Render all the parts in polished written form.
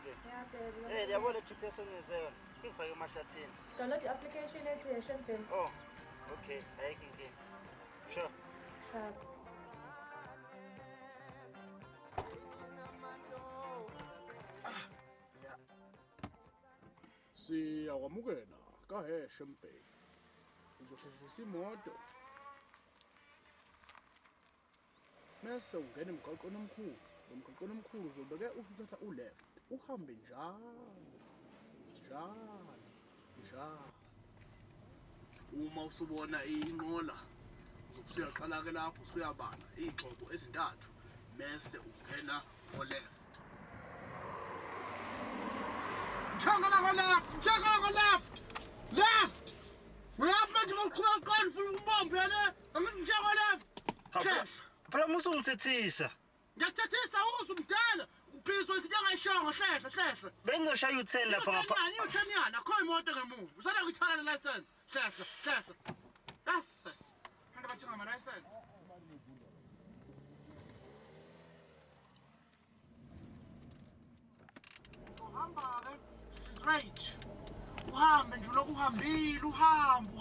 ke. Yeah, baby. Yabona GPS ongeze yona. Ngifake emashathini. Download i-application ethi Shenbin. Oh, okay. Ayikho inkinga. Sure. Sharp. Siyakwamukela kahe Shenbin. Uzohlehlisa imoto. Mase ungena emgaqweni omkhulu. Emgaqweni omkhulu uzobeke usuthatha u-left. Uhambe njalo. Uma usubona inqola uzobusuyaqala ke lapho usuyabala izigxobo ezintathu mase ungena o-left. Left! Uyaphethe ukuqhubeka uqala ufuna umbombo yana. Angithi njeko left. Phela musungithethisa. Ngiyathethisa uzumdala. Uphisa ukuthi ngayishongo hlehla. Bengizoshaya u10 lapha ngapha. Manje u10 yana akho imoto ngemuva. Usanda ngithola le license. Hlehla. Yes. Hamba bathenga ama license. Uhamba ke straight. Uhambe nje lokhu uhambile, uhambe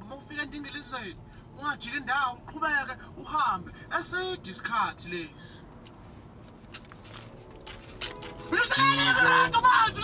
mawufika endingilizeni. Ungajika indawo uqhubeke uhambe. Eside isikhathi lesi. Uyisebenza manje